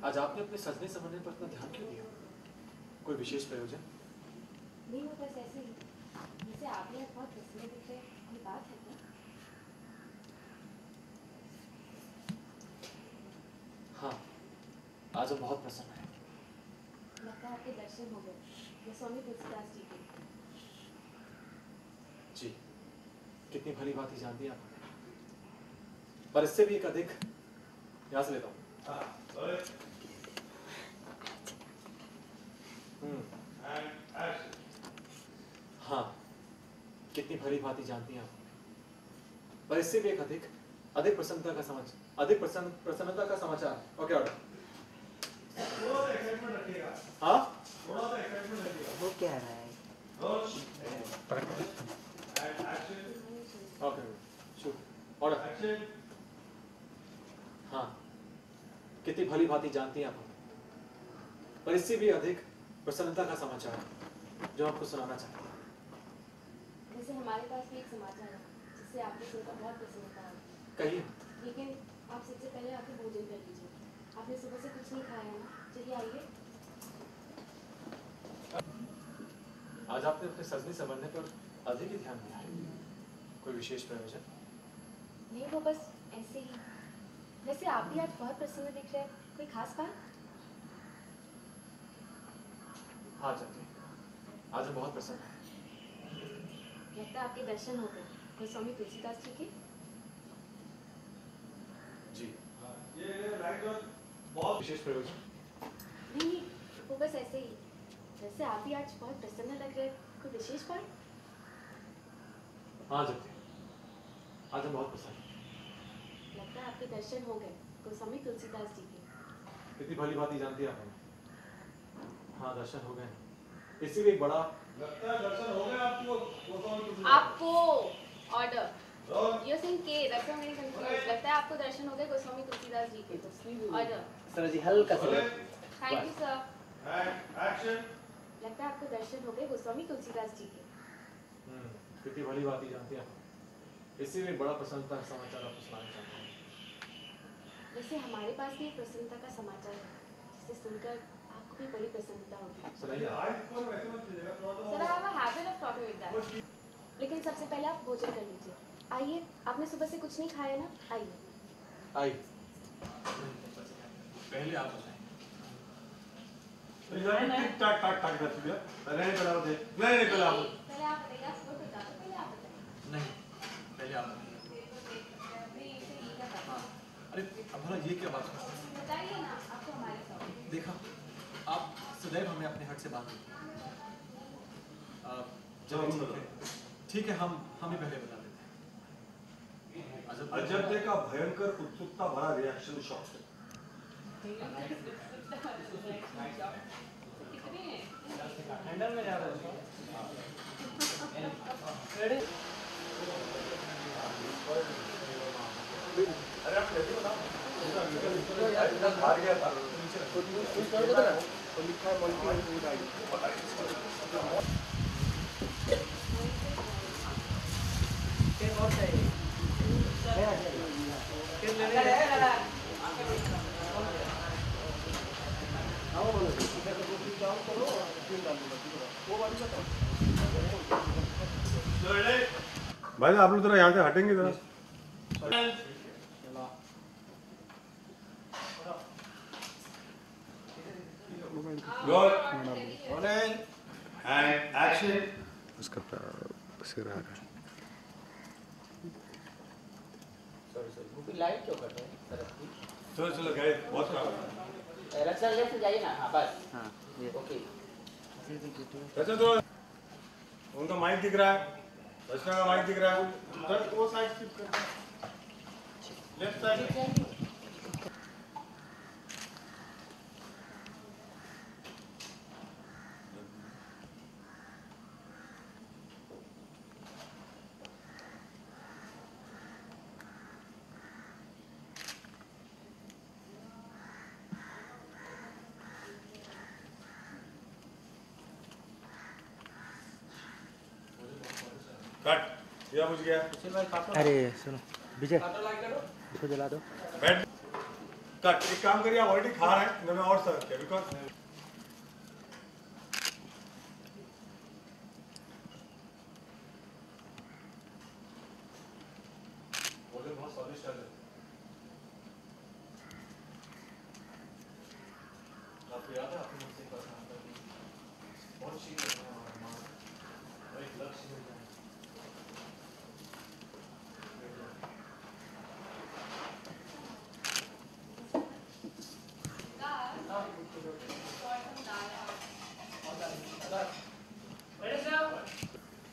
आज आपने अपने सजने संवरने पर इतना ध्यान क्यों दिया? कोई विशेष प्रयोजन? नहीं, वो बस ऐसे ही। जैसे आप भी आज बहुत प्रसन्न दिख रहे हैं, कोई बात है क्या? हाँ, आज हम बहुत प्रसन्न हैं। लगता है आपके दर्शन हो गए, ये स्वामी तुलसीदास जी के। जी, कितनी भली बात ही जानती हैं आप हमें। पर इससे भी एक अधिक, यहाँ से लेता हूँ। हाँ, कितनी भली बात ही जानती हैं आप हमें। पर इससे भी एक अधिक प्रसन्नता का समाचार। Okay, order. थोड़ा सा एक्साइटमेंट रखिएगा। हाँ? थोड़ा सा एक्साइटमेंट रखिएगा। वो क्या है? Okay, shoot. ऑर्डर। हाँ, कितनी भली बात ही जानती हैं आप हमें। पर इससे भी अधिक प्रसन्नता का समाचार जो आपको सुनाना चाहते हैं। वैसे हमारे पास भी एक समाचार है, जिससे आपको सुनकर बहुत प्रसन्नता होगी। कहिए। लेकिन आप सबसे पहले आके भोजन कर लीजिए। आपने सुबह से कुछ नहीं खाया है ना? चलिए आइए। आज आपने अपने सजने संवरने पर अधिक ही ध्यान दिया है। कोई विशेष प्रयोजन? नहीं, वो बस ऐसे ही। वैसे आप भी आज बहुत प्रसन्न दिख रहे हैं, कोई खास बात? हाँ जानते हैं, आज हम बहुत प्रसन्न हैं। लगता है आपके दर्शन हो गए, कोई स्वामी तुलसीदास जी के। जी, ये लाइट और बहुत विशेष प्रयोजन? नहीं, वो बस ऐसे ही। वैसे आप भी आज बहुत प्रसन्न लग रहे हैं, कोई विशेष बात? हाँ जानते हैं, आज हम बहुत प्रसन्न हैं। लगता है आपके दर्शन हो गए, कोई स्वामी तुलसीदास जी के। कितनी भली बात ही जानती है आप हमें। हाँ, दर्शन हो गए। इससे भी एक बड़ा लगता है दर्शन हो गए आपको। आपको order. You're saying K, that's why I'm getting confused. लगता है आपको दर्शन हो गए गोस्वामी तुलसीदास जी के। ऑर्डर। सर जी हल्का सा थैंक यू सर। एक्शन। लगता है आपको दर्शन हो गए गोस्वामी तुलसीदास जी के। कितनी भली बात ही जानती हैं आप। इससे भी एक बड़ा प्रसन्नता का समाचार आपको सुनाना चाहते हैं। वैसे हमारे पास भी एक प्रसन्नता का समाचार है, जिसे सुनकर आपको भी बड़ी प्रसन्नता होगी। सुनाइए। Sir, I have a habit of talking like that. लेकिन सबसे पहले आप भोजन कर लीजिए। आइए, आपने सुबह से कुछ नहीं खाया ना? आइए। आइए। पहले आप बताएं। टिक टाक टाक टाक करती है। पहले नहीं पहले आप दे। नहीं पहले आप। पहले आप बताइए, आप सुबह बता दो, पहले आप बताइए। नहीं, पहले आप बताइए। अरे अब भला ये क्या बात है? बताइए ना, आपको हमारे साथ। देखा, आप सदैव हमें अपने हट से बात करते हैं। ठीक है, हम ही पहले बता देते हैं। अजंते का भयंकर उत्सुकता भरा रिएक्शन शॉट। हैंडल में जा रहा है। अरे आप कैसे बताओ? हार गया था। लिखा है मल्टी भाई आप लोग जरा यहाँ से हटेंगे जरा। उसका सिर आ रहा है। लाइट क्यों कर रहे हैं तरफ की? चलो गाइस बहुत काम। रक्षा लेफ्ट जाइए ना। हाँ बस। हाँ ये ओके। अच्छा तो उनका माइक दिख रहा है, रचना का माइक दिख रहा है। उधर वो साइड शिफ्ट करते हैं। Left side. कट। ये बुझ गया। अरे सुनो विजय इसको जला दो। बैठ। कट एक काम करिए आप ऑलरेडी खा रहे हैं मैं और सर्व किया बिकॉज बोले बहुत स्वादिष्ट है आपको याद है आपने मुझसे कहा था कि बहुत शीघ्र हमारा मान और एक लक्ष्य मिल जाए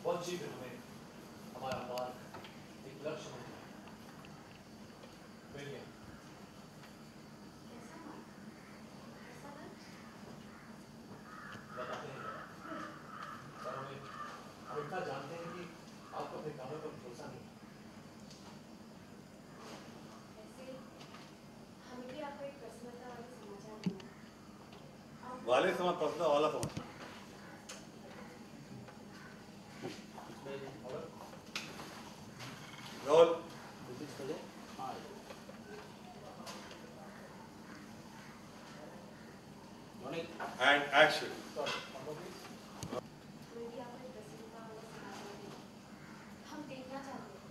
बहुत शीघ्र हमें हमारा मार्ग एक लक्ष्य मिल जाए मिल गया बताते हैं और हम इतना जानते हैं कि आपको अपने कामों पर भरोसा नहीं ऐसे हमें भी आपको एक प्रसन्नता वाले समाचार देना वाले समाज पसंद वाला समाज रोल एंड एक्शन हमें भी आपको एक प्रसन्नता वाले समाचार देना हम देखना चाहते हैं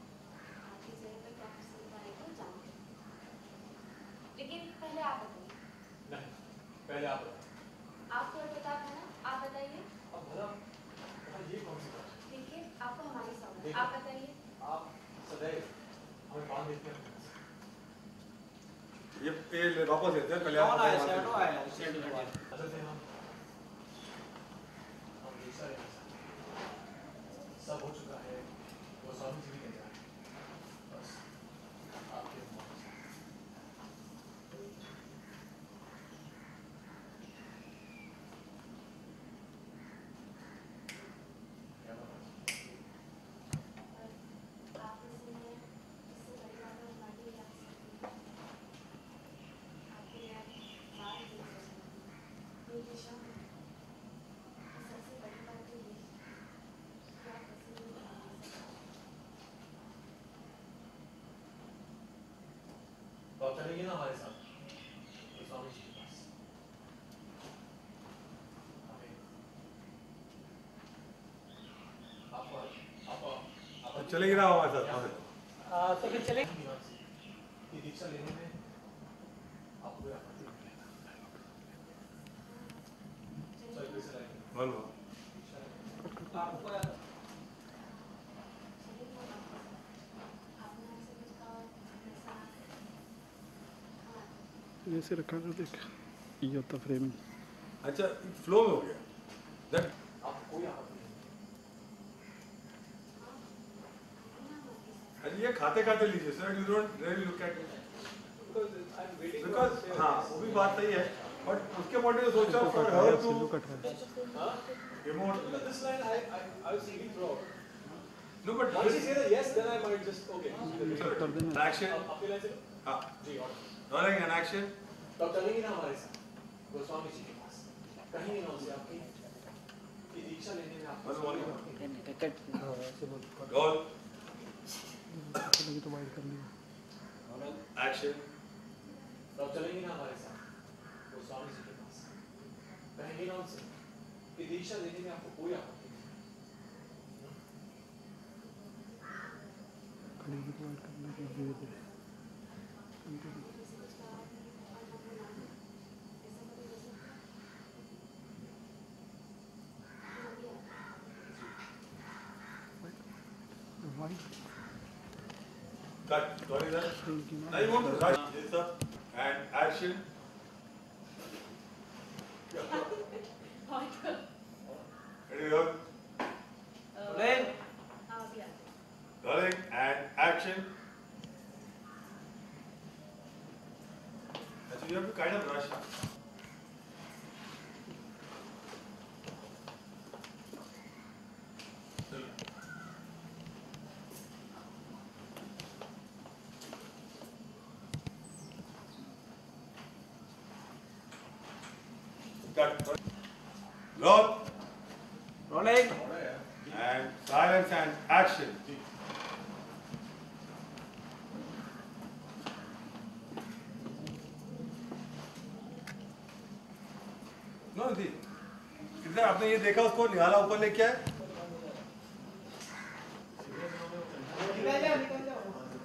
आपकी चेहरे पर क्या प्रसन्नता है वो जानते हैं लेकिन पहले आप बताइए नहीं पहले आप बताएं आपको और पता था ना आप बताइए अब भला ये कौन सी बात है देखिए आपको हमारी सौगात देखिए। आप बताइए आप सदैव हमें बांध देते हैं ये वापस लेते हैं पहले कौन आया आप शैडो आया शैडो के बाद असल में हम दूसरा लेना चाहते हैं सब हो चुका है वो स्वामी जी भी कह रहा है बस आपके मन से। क्या बात आप इसमें इससे बड़ी बात और बातें याद सकते हैं आपके याद बात नहीं कर सकती ये दिशा सबसे बड़ी बात तो ये कि आप ऐसे नहीं बता सकते तो आप चलेंगे ना हमारे साथ तो स्वामी जी के पास हमें आप चलेगी ना हमारे साथ तो फिर चले ये दीक्षा लेने में आपको कोई आपत्ति नहीं है सही कैसे लगेगा वन आपको चलिए वो आपने हमसे कुछ कहा ऐसा हाँ ऐसे रखा कर देख ये होता फ्रेमिंग अच्छा फ्लो में हो गया दैट आपको कोई आपत्ति नहीं अरे ये खाते खाते लीजिए sir you don't really look at because हाँ वो भी बात सही है बट उसके बॉडी तो सोचा फॉर हर टू कट रहा है remote this line I was thinking throughout no but once you say that yes then I might just okay कर देना एक्शन आपके लाइन से हाँ जी और रोलिंग एंड एक्शन तो आप चलेंगे ना हमारे साथ गोस्वामी जी के पास कहीं ना उनसे आपकी की दीक्षा लेने में आपको बस बोलिए। रोल रोल तो वाइड कर लिया एक्शन तो आप चलेंगे ना हमारे साथ गोस्वामी जी के पास कहेंगे ना उनसे कि दीक्षा लेने में आपको कोई आपत्ति नहीं खड़ी भी तो वाइड कर लिया धीरे धीरे wide cut sorry sir now you want to rush this sir and action ready roll rolling हाँ अभी आते हैं rolling and action actually you have to kind of rush cut roll rolling and silence and action देखा आपने, ये देखा उसको निहाला ऊपर लेके आए।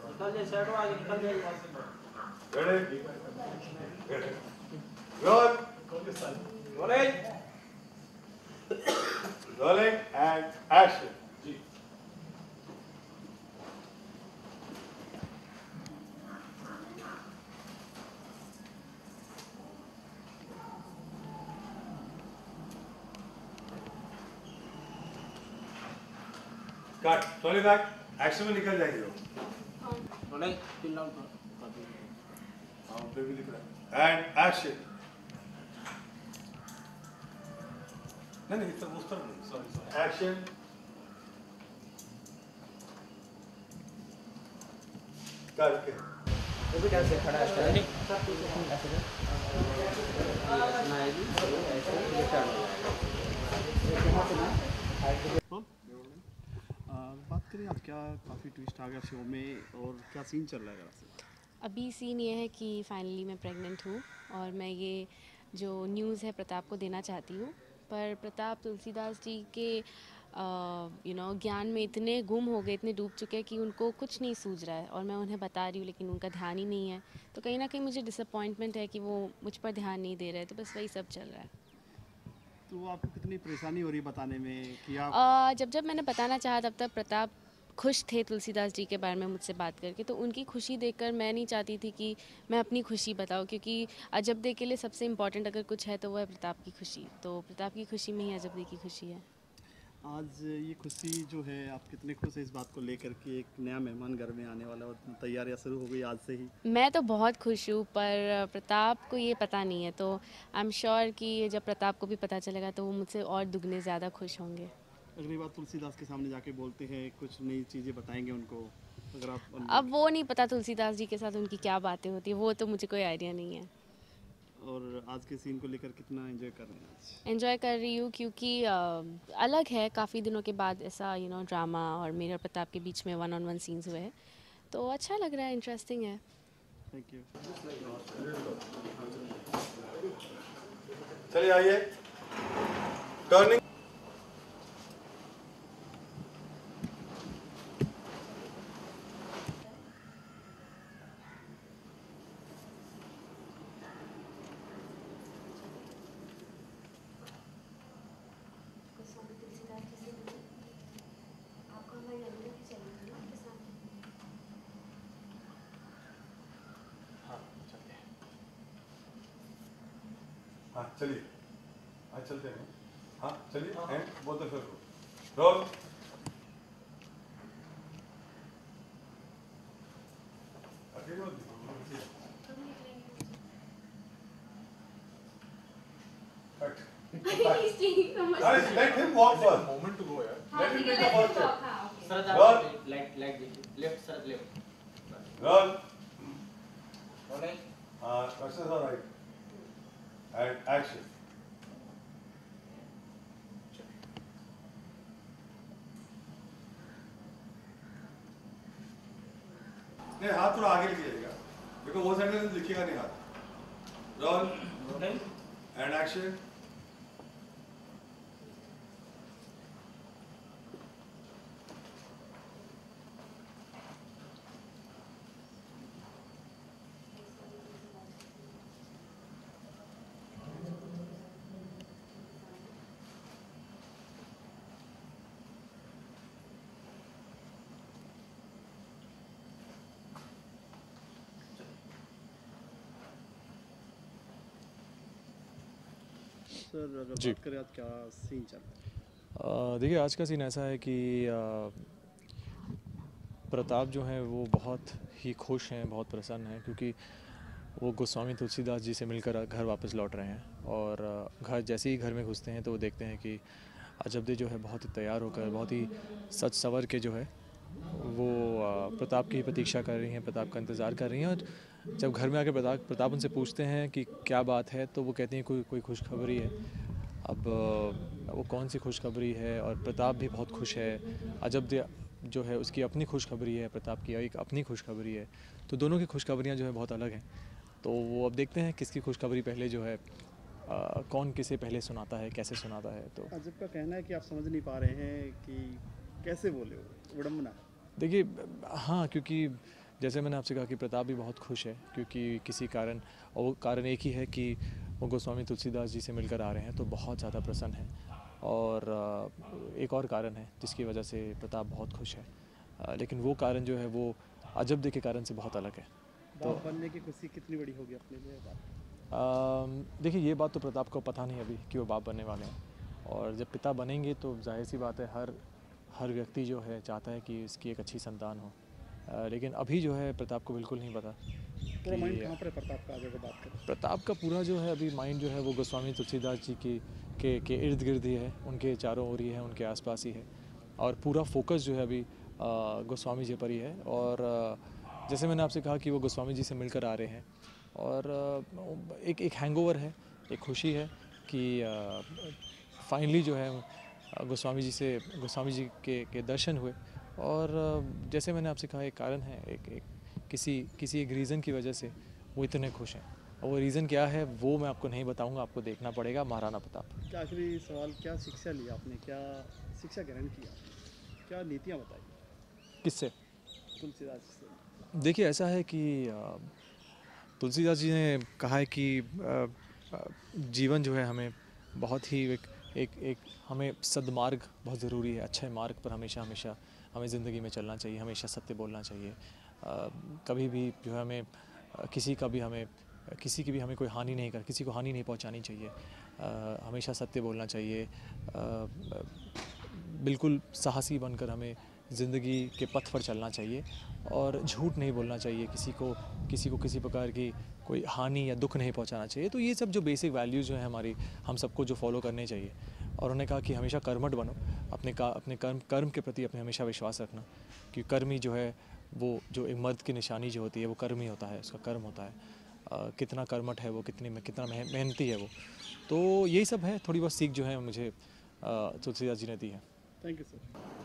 निकल जाए शर्ट आगे निकल जाए। Ready roll rolling rolling and action. Cut trolley bag action में निकल जाएंगे वो। रोलिंग पिन डाउन कर। हाँ पे भी दिख रहा है एंड एक्शन। नहीं इस तरफ, उस तरफ नहीं, सॉरी एक्शन। करके वो भी ढंग से खड़ा है स्टैंडिंग ऐसे कर। ना आएगी ऐसे ये टर्न हो जाएगा। यहाँ से ना बात करें आप, क्या काफ़ी ट्विस्ट आ गया शो में और क्या सीन चल रहा है आपसे? अभी सीन ये है कि फाइनली मैं प्रेग्नेंट हूँ और मैं ये जो न्यूज़ है प्रताप को देना चाहती हूँ, पर प्रताप तुलसीदास जी के ज्ञान में इतने गुम हो गए, इतने डूब चुके हैं कि उनको कुछ नहीं सूझ रहा है और मैं उन्हें बता रही हूँ लेकिन उनका ध्यान ही नहीं है। तो कहीं ना कहीं मुझे डिसअपॉइंटमेंट है कि वो मुझ पर ध्यान नहीं दे रहे, तो बस वही सब चल रहा है। तो आपको कितनी परेशानी हो रही है बताने में कि आप जब मैंने बताना चाहा तब तक प्रताप खुश थे तुलसीदास जी के बारे में मुझसे बात करके, तो उनकी खुशी देखकर मैं नहीं चाहती थी कि मैं अपनी खुशी बताऊं, क्योंकि अजब दे के लिए सबसे इम्पोर्टेंट अगर कुछ है तो वो है प्रताप की खुशी। तो प्रताप की खुशी में ही अजब दे की खुशी है। आज ये खुशी जो है, आप कितने खुश हैं इस बात को लेकर कि एक नया मेहमान घर में आने वाला है और तैयारियां शुरू हो गई आज से ही? मैं तो बहुत खुश हूँ, पर प्रताप को ये पता नहीं है, तो आई एम श्योर कि जब प्रताप को भी पता चलेगा तो वो मुझसे और दुगने ज़्यादा खुश होंगे। अगली बार तुलसीदास के सामने जाके बोलते हैं, कुछ नई चीज़ें बताएंगे उनको, अगर आप अब वो नहीं पता तुलसीदास जी के साथ उनकी क्या बातें होती है, वो तो मुझे कोई आइडिया नहीं है। और आज के सीन को लेकर कितना एंजॉय कर रहे हैं आज? एंजॉय कर रही हूँ क्योंकि अलग है, काफ़ी दिनों के बाद ऐसा ड्रामा और मेरे और प्रताप के बीच में 1-on-1 सीन्स हुए हैं, तो अच्छा लग रहा है, इंटरेस्टिंग है। Thank you. चलिए आइए टर्निंग। गोस्वामी तुलसीदास जी से मिले, आपको हमारी अनुमति चाहिए ना उनके सामने। हाँ चलिए। हाँ चलिए, आज चलते हैं। हाँ चलिए and both the film role. अकेले मत दिखो, कब निकलेंगे? Cut. He's taking so much Guys, let him walk first. Moment to go यार। हाँ, Let him ठीक है, take the let first him step. walk, हाँ, okay. शरद रोल। आप लाइट लाइट देखिए left Sharad left Roll. Rolling Questions are right. And action. नहीं हाथ थोड़ा आगे लेके जाएगा, बिकॉज वो सेंटेंस लिखेगा नहीं हाथ। Role rolling and action. Sir अगर जी। बात करें आज क्या सीन चल रहा है? देखिए आज का सीन ऐसा है कि प्रताप जो हैं वो बहुत ही खुश हैं, बहुत प्रसन्न हैं, क्योंकि वो गोस्वामी तुलसीदास जी से मिलकर घर वापस लौट रहे हैं। और घर जैसे ही घर में घुसते हैं तो वो देखते हैं कि अजबदे जो है बहुत ही तैयार होकर, बहुत ही सज संवर के जो है वो प्रताप की प्रतीक्षा कर रही हैं, प्रताप का इंतज़ार कर रही हैं। और जब घर में आकर प्रताप उनसे पूछते हैं कि क्या बात है, तो वो कहती हैं कोई खुशखबरी है। अब वो कौन सी खुशखबरी है, और प्रताप भी बहुत खुश है। अजब जो है उसकी अपनी खुशखबरी है, प्रताप की एक अपनी खुशखबरी है। तो दोनों की खुशखबरियाँ जो है बहुत अलग हैं। तो वो अब देखते हैं किसकी खुशखबरी पहले जो है कौन किसे पहले सुनाता है, कैसे सुनाता है। तो अजब का कहना है कि आप समझ नहीं पा रहे हैं कि कैसे बोले हो, विडम्बना। देखिए, हाँ, क्योंकि जैसे मैंने आपसे कहा कि प्रताप भी बहुत खुश है, क्योंकि किसी कारण, और वो कारण एक ही है कि वो गोस्वामी तुलसीदास जी से मिलकर आ रहे हैं, तो बहुत ज़्यादा प्रसन्न है। और एक और कारण है जिसकी वजह से प्रताप बहुत खुश है, लेकिन वो कारण जो है वो अजब के कारण से बहुत अलग है। बाप बनने की खुशी कितनी बड़ी होगी अपने लिए बात? देखिए, ये बात तो प्रताप को पता नहीं अभी कि वो बाप बनने वाले हैं, और जब पिता बनेंगे तो जाहिर सी बात है हर व्यक्ति जो है चाहता है कि इसकी एक अच्छी संतान हो, लेकिन अभी जो है प्रताप को बिल्कुल नहीं पता पूरा माइंड कि कहाँ पर है प्रताप का अगर बात करें? प्रताप का पूरा जो है अभी माइंड जो है वो गोस्वामी तुलसीदास जी के इर्द गिर्द ही है, उनके चारों ओर ही है, उनके आसपास ही है, और पूरा फोकस जो है अभी गोस्वामी जी पर ही है। और जैसे मैंने आपसे कहा कि वो गोस्वामी जी से मिलकर आ रहे हैं, और एक हैंगओवर है, एक खुशी है कि फाइनली जो है गोस्वामी जी के दर्शन हुए। और जैसे मैंने आपसे कहा, एक कारण है, किसी एक रीज़न की वजह से वो इतने खुश हैं, और वो रीज़न क्या है वो मैं आपको नहीं बताऊंगा, आपको देखना पड़ेगा महाराणा प्रताप। क्या आखिरी सवाल, क्या शिक्षा ली आपने, क्या शिक्षा ग्रहण किया, क्या नीतियाँ बताई किससे? तुलसीदास से? देखिए, ऐसा है कि तुलसीदास जी ने कहा है कि जीवन जो है हमें बहुत ही एक हमें सद्मार्ग बहुत ज़रूरी है, अच्छे मार्ग पर हमेशा हमें ज़िंदगी में चलना चाहिए, हमेशा सत्य बोलना चाहिए। कभी भी जो है हमें किसी की भी हमें कोई हानि नहीं किसी को हानि नहीं पहुंचानी चाहिए। हमेशा सत्य बोलना चाहिए, बिल्कुल साहसी बनकर हमें ज़िंदगी के पथ पर चलना चाहिए, और झूठ नहीं बोलना चाहिए, किसी को किसी प्रकार की कोई हानि या दुख नहीं पहुंचाना चाहिए। तो ये सब जो बेसिक वैल्यूज़ जो है हमारी, हम सबको जो फॉलो करने चाहिए। और उन्होंने कहा कि हमेशा कर्मठ बनो, अपने कर्म के प्रति अपने हमेशा विश्वास रखना, कि कर्म ही जो है वो जो एक मर्द की निशानी जो होती है वो कर्म ही होता है, उसका कर्म होता है। कितना कर्मठ है वो, कितना मेहनती है वो। तो यही सब है, थोड़ी बहुत सीख जो है मुझे तुलसीदास जी ने दी है। Thank you sir.